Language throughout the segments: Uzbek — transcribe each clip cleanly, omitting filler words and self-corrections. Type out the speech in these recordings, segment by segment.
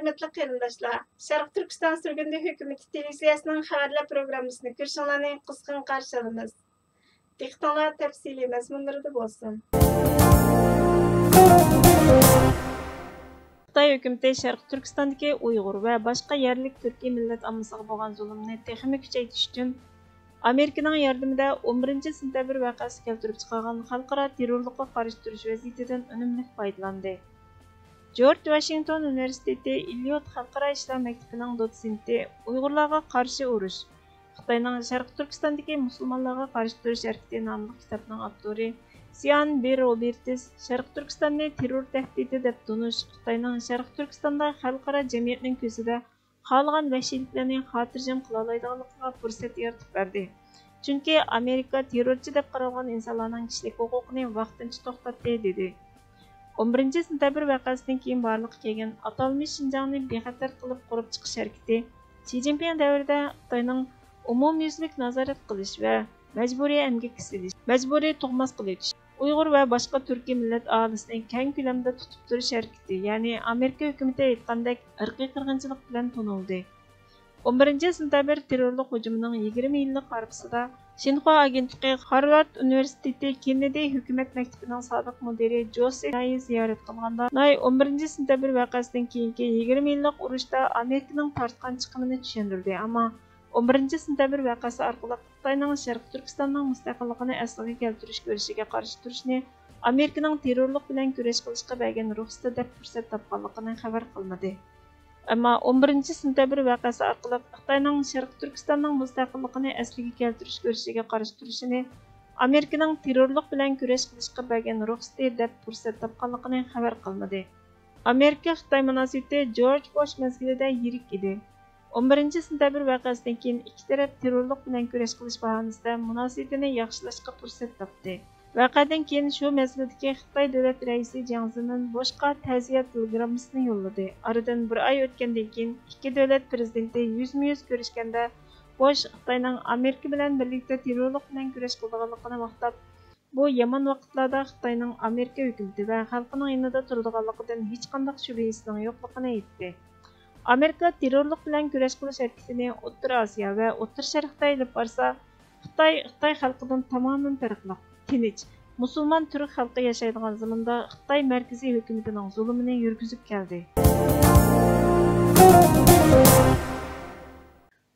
Hörmetli qarindoshlar, Sharq Turkiston Surgundi hukumati televiziyasining xabarlar programmasini ko'rishinglarni qizg'in qarshi olamiz. Diqqatinglar tafsiliy mazmunlarida bo'lsin. Xitoy hukumati Sharq Turkistondagi Uyg'ur va boshqa yerlik turkiy millat ommasiga bo'lgan zulmni texnik kuchaytirish uchun Amerikaning yordamida 11-sentabr voqeasi keltirib chiqargan xalqaro terrorlikqa qarshi turish vaziyatidan unumli foydalandi. George Washington Universiteti Eliot Xalqaro ishlar maktabining dotsenti Uyg'urlarga qarshi urush, Xitoyning Sharq Turkistondagi musulmonlarga qarshi turish harakati nomli kitobning avtori Sian B. Roberts Sharq Turkistonni terror tahdidi deb tonish, Xitoyning Sharq Turkistonda xalqaro jamiyatning ko'zida xohlagan vahshiyliklarni xotirjam qila oladiganligiga fursat yaratib berdi. Chunki Amerika terrorchi deb qaralgan insonlarning kishilik huquqini vaqtincha to'xtatdi dedi. 11-sentabr voqeasidan keyin barliqqa kelgan atalmish Şinjanni bexatar qilib qurib chiqish harakati Xi Jinping davrida Xitoyning umumyuzlik nazorat qilish va majburiy emgakka silish, majburiy tug'mas qilish, Uyg'ur va boshqa turkiy millat aholisini keng ko'lamda tutib turish harakati, ya'ni Amerika hukumati aytgandek irqiy qirg'inchilik bilan tonildi. 11-sentabr terrorlik hujumining 20 yillik arifasida Xinhua agentligi Harvard Universiteti Kennedy hukumat maktabining sobiq mudiri Joseph Nye ziyorat qilganda, 11-sentabr voqeasidan keyingi 20 yillik urushda Amerikaning tortgan chiqimini tushundirdi. Ammo 11-sentabr voqeasi orqali Xitoyning Sharq Turkistonning mustaqilligini asliga keltirish ko'rishiga qarshi turishni Amerikaning terrorlik bilan kurash qilishga bergan ruxsati deb fursat topganligini xabar qilmadi. Ammo 11-sentabr voqeasi orqali Xitoyning Sharq Turkistonning mustaqilligini asliga keltirish ko'rishiga qarshi turishini Amerikaning terrorlik bilan kurash qilishga bergan ruxsati deb fursat topganligini xabar qilmadi. Amerika-Xitoy munosabati George Bush mezgilida yirik edi. 11-sentabr voqeasidan keyin ikki taraf terrorlik bilan kurash qilish bahonasida munosabatini yaxshilashga fursat topdi. Voqeadan keyin shu mezgildagi Xitoy davlat raisi Jiang Zemin Bushga ta'ziya telegrammasini yo'lladi. Aradan bir oy o'tgandan keyin ikki davlat prezidenti yuzma-yuz ko'rishganda Bush Xitoyning Amerika bilan birlikda terrorlik bilan kurash qilganligini maqtab, bu yomon vaqtlarda Xitoyning Amerika hukumati va xalqining yonida turadiganligidan hech qanday shubhasining yo'qligini aytdi. Amerika terrorlik bilan kurash qilish harakatini O'rta Osiyo va O'rta Sharqda olib borsa, Xitoy xalqidan tamoman farqli, tinch, musulmon turk xalqi yashaydigan zamonda Xitoy markaziy hukumatining zulmini yurgizib keldi.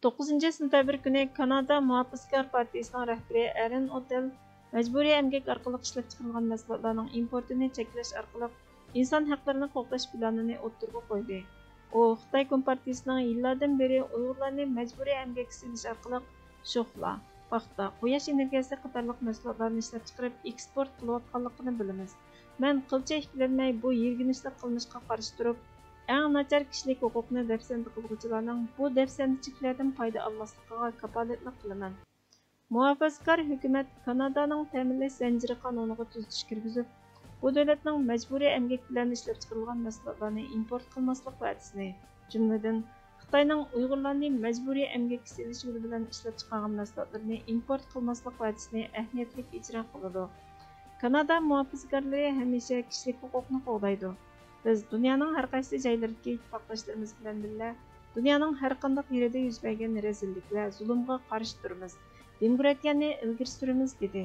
9-sentabr kuni Kanada Muhofizkor partiyasining rahbari Erin O'Toole majburiy emgak orqali ishlab chiqarilgan mahsulotlarning importini cheklash orqali inson huquqlarini qo'llash planini o'ttirib qo'ydi. U Xitoy Kompartiyasining yillardan beri Uyg'urlarni majburiy emgakka silish orqali shoxla, paxta, quyosh energiyasi qatorliq mahsulotlarni ishlab chiqarib eksport qilayotganligini bilamiz. Men qilcha ikkilanmay bu yirginishli qilmishga qarshi turib, eng nachar kishilik huquqni dafsanda qilguvchilarning bu dafsandichiliklardan foyda olmasligiga kafolatlik qilaman. Muhofizkor hukumat Kanadaning ta'minlash zanjiri qonuniga tuzatish kirgizib, bu davlatning majburiy emgak bilan ishlab chiqarilgan mahsulotlarni import qilmaslik va'dasini, jumladan Xitoyning Uyg'urlarni majburiy emgakka silish yo'li bilan ishlab chiqargan mahsulotlarni import qilmaslik va'dasini ahamiyatli ijro qiladi. Kanada muhofizkorlari hamisha kishilik huquqni qo'llaydi. Biz dunyoning har qaysi joylaridagi ittifoqdoshlarimiz bilan birga dunyoning har qanday yerida yuz bergan rezillik va zulmga qarshi turamiz. Demokratiyani ilgari suramiz dedi.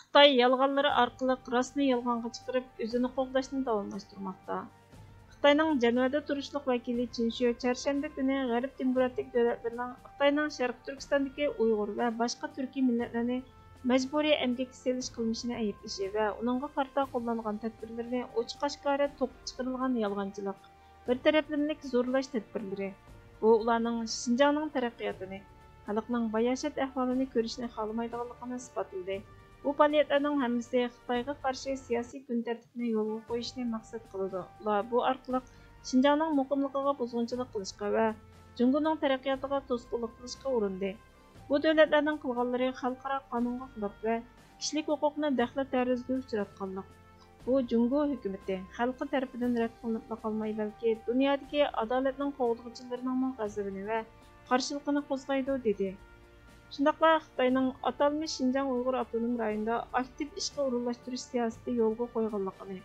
Xitoy yolg'onlari orqali rostni yolg'onga chiqarib, o'zini qo'g'dashni davomlashtirmoqda. Xitoyning Janvada turishliq vakili Chinshu chorshanba kuni G'arb demokratik davlatlarining Xitoyning Sharq Turkistondagi Uyg'ur va boshqa turkiy millatlarni majburiy emgakka selish qilmishini ayblashi va uningga qarata qo'llangan tadbirlarni ochiq-oshkora to'qib chiqarilgan yolg'onchilik, bir taraflamlik zo'rlash tadbirlari, bu ularning Şinjanning taraqqiyotini, xalqning bayashat ahvolini ko'rishni xohlamaydiganligini isbotladi. Bu faoliyatlarning hammasi Xitoyga qarshi siyosiy kun tartibini yo'lga qo'yishni maqsad qiladi. Ular bu orqali Şinjanning muqimligiga buzg'unchilik qilishga va Jungoning taraqqiyotiga to'sqinlik qilishga urindi. Bu davlatlarning qilganlari xalqaro qonunga xilof va kishilik huquqni daxli ta'rizga uchratganlik. Bu Jungo hukumati xalqi tarafidan rad qilinib qolmay, balki dunyodagi adolatning qo'g'dug'chilarining g'azabini va qarshiligini qo'zg'aydi dedi. Shundaqla Xitoyning atalmish Şinjan Uyg'ur avtonom rayonida aktiv ishga o'rinlashtirish siyosati yo'lga qo'yganligini,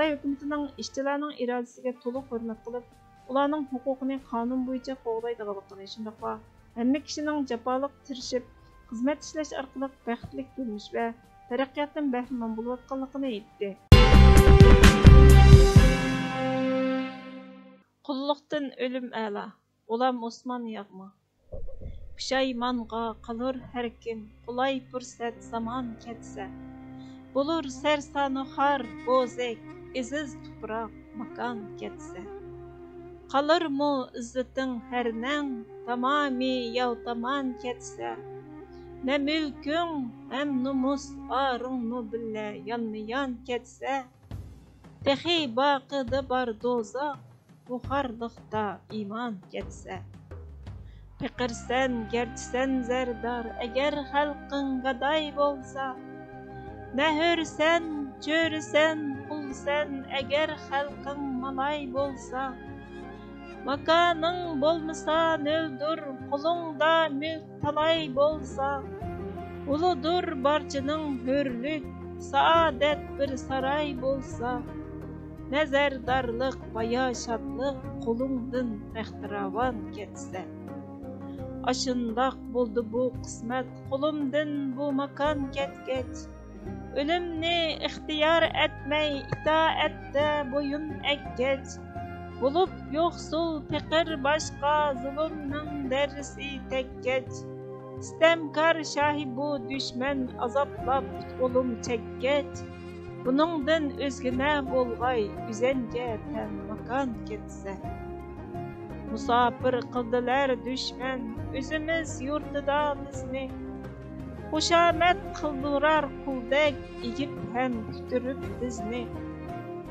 Xitoy hukumatining ishchilarning irodasiga to'liq hurmat qilib, ularning huquqini qonun bo'yicha qo'g'daydiganligini, shundaqla hamma kishining jafoliq tirishib xizmat ishlash orqali baxtli turmush va taraqqiyotdan bahramand bo'layotganligini aytdi. Qulluqdan o'lim a'lo, ulam Osmon yog'ma. Pushaymonga qalur har kim, qulay fursat zamon ketsa. Bulur sersanu xar bo'zek, iziz tuproq makon ketsa. Qalırmı izzetin her nang, tamami yav taman ketsa. Ne mülkün hem numus arınmı bille yanmayan ketsa. Tehi baqıda bar dozaq, buharlıqda iman ketsa. Piqirsen, gerçsen zerdar, eğer halkın gaday bolsa. Ne hörsen, çörsen, pulsen, eğer halkın malay bolsa. Makanın bolmasa nöldür, kulunda mülk talay bolsa. Uludur barçının hürlük, saadet bir saray bolsa. Nezerdarlık, baya şadlık, kulundun rehtravan ketsa. Aşındaq buldu bu kısmet, kulumdun bu makan ketgeç. Ölümni ihtiyar etmey, itaette boyun ekgeç. Bulup yoksul pekir başka, zulümnün dersi tekgeç. İstemkar şahi bu düşmen, azaplap olum çekgeç. Bunundan özgüne bolgay, üzence ten makan ketse. Musafir kıldılar düşmen, özümüz yurtida bizni. Huşamet kıldırar kuldek, igip hem kütürüp bizni.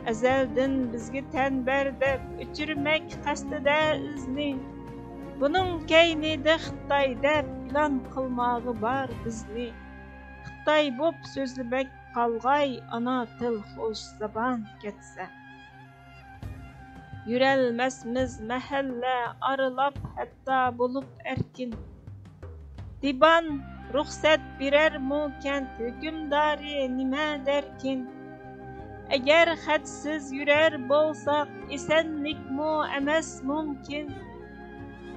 Ezelden bizgi tenber dep, üçürmek kastida izni. Bunun keynide Xitay dep, plan kılmağı var bizni. Xitay bop sözlübek kalgay, ana til hoş zaban ketse. Yürelmesmiz mahalla, arılap hatta bulup erkin. Diban ruhsat birer mu kent, hükümdari nime derkin. Eğer hadsiz yürer bolsak, esenlik mu emes mümkün.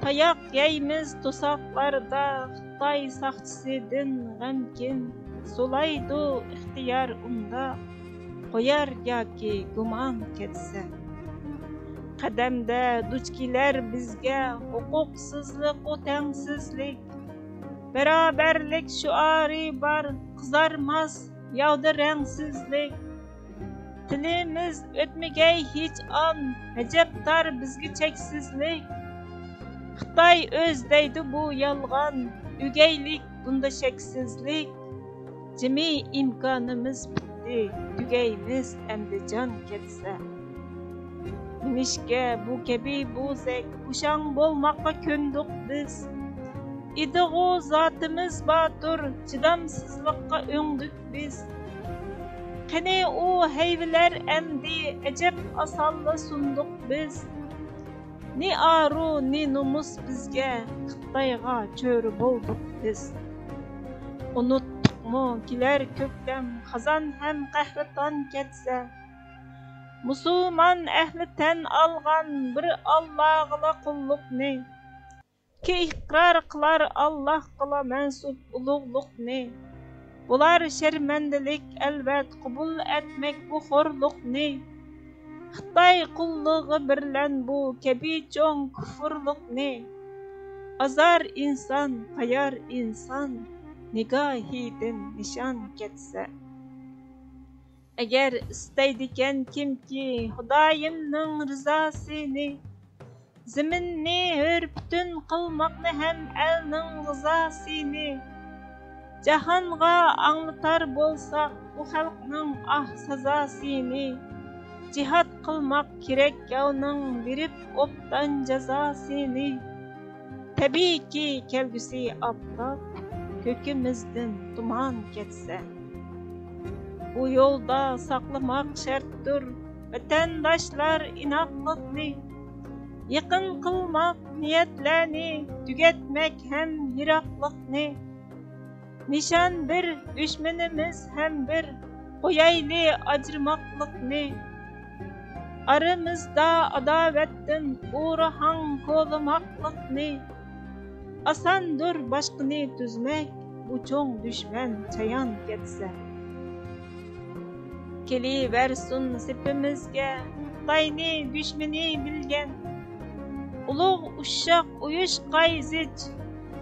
Tayak yeymiz tosaklarda, Xitay saxçısidin gamkin. Solaydu ihtiyar unda, koyar yaki guman ketse. Qadamda duchkilar bizga huquqsizlik, o'tangsizlik. Beraberlik şuari bar, qızarmaz yavda rengsizlik. Tilimiz ötmegey hiç an, heceptar bizgi cheksizlik. Xitay o'zdaydi bu yolg'on, ügeylik bunda sheksizlik. Jimi imkonimiz bitdi, tugaymiz endi jon ketsa. Minishga bu kabi bo'zak, kushang bo'lmoqqa ko'ndik biz. İdiğu zatimiz batur, chidamsizlikqa o'ngdik biz. Qani u hayvilar emdi, ajab asallı sunduk biz. Ni aru, ni numus bizga, Xitayga cho'ri bo'ldik biz. Unutdukmu kelar ko'klam, xazon ham qahraton ketsa. Musulmon ahli tan olgan bir Allohga qulluqni. Ki iqrar qilar Allah qila mansub ulug'liqni. Bular şermendelik elbet qabul etmek bu xorluqni. Xitay qulluğu birlen bu kebi çoğun kufurluqni. Azar insan, qayar insan, nigahidin nişan ketse. Eğer isteydiken kimki Xudayimning rizasini, ziminni hörptün qılmaqni hem elning g'izasini. Jahonga anglatar bolsak bu xalqning ah sazasini. Jihad qilmoq kerak yovning berib obdan jazosini. Tabiiyki kelgusi oftob ko'kimizdan tuman ketsa. Bu yo'lda saqlamoq shartdir vatandoshlar inoqlikni. Yaqin qilmoq niyatlarni, tugatmak ham yiroqlikni. Nişan bir, düşmanimiz hem bir, qo'yayli ajrimoqlikni. Aramızda adavetten uğrahan kolamaklıkni. Asandır başkını düzmek, bu çoğun düşmen çayan getse. Keli versun sipimizge, Xitayni düşmeni bilgen. Ulug' uşak uyuş qayziç,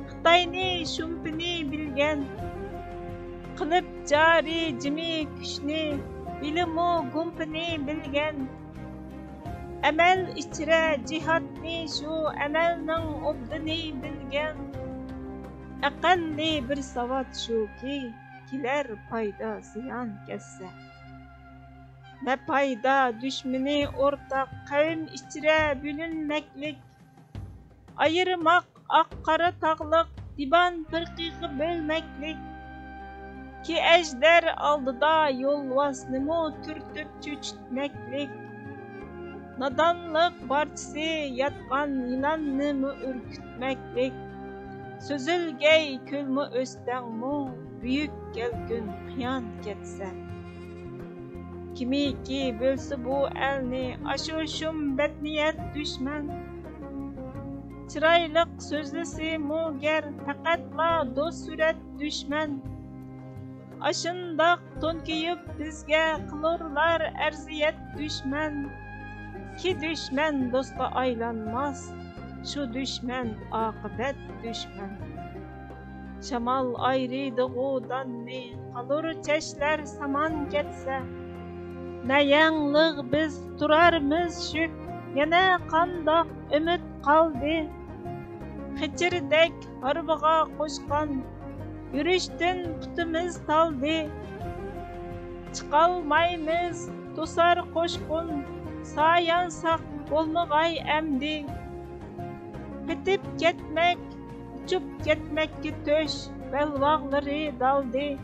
Xitayni şumpini bilgen. Qilib jari jimi kuchni, bilimu gumpini bilgen. Emel ichra jihatni shu amalning obdini bilgen. Aqalli bir savat shuki, kiler payda ziyan kesse. Ne payda düşmeni ortak kavim içire bölünmeklik. Ayırmak akkara tağlık, diban fırkığı bölmeklik. Ki ejder aldıda yolvasnımı türtüp çüçtmeklik. Nadanlık barçısı yatkan yılanımı ürkütmeklik. Sözülgey külmü östenmu, büyük gelgün kıyan ketse. Kimi ki bölsü bu elni, aşuşum betniyet düşmen. Çıraylık sözlüsü muger, faqatla dost süret düşmen. Aşındak tonkiyip bizge kılırlar erziyet düşmen. Ki düşmen dosta aylanmaz, şu düşmen akıbet düşmen. Şamal ayrıydı gudan ne, kalır çeşler saman getse. Ne yanlıq biz turarmız şük, yana qandaq ümit qaldı. Xichirdek harbiga qo'shgan, yurishdan putimiz taldi. Chiqolmaymiz to'sar qo'shqun, sayansak bo'lmag'ay emdi. Bitib ketmek, uchib ketmekki to'sh, belbog'lari daldi.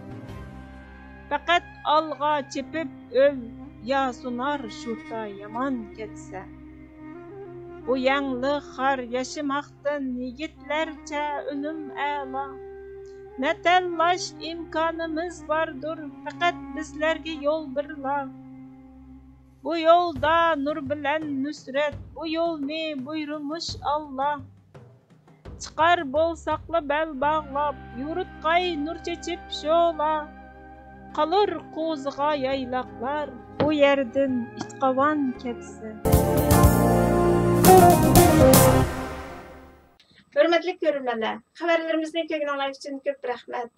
Faqat alga chepib öl, ya sunar şurta yaman ketse. Bu yanlı har yaşamaktan yigitlerce ölüm ela. Ne tellaş imkanımız vardır, fakat bizlerge yol birla. Bu yolda nur bilen nusret, bu yol ne buyurmuş Allah. Çıkar bolsakla bel bağlap, yurtkay nur çeçip şola. Kalır qo'ziga yaylaqlar, bu yerden itqavan ketse. Hürmetli görürmenler, haberlerimizni kögünanlar için köp rahmet.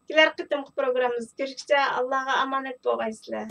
Kiler kıtımkı programımız görüşçe Allah'a emanet boğaysızlar.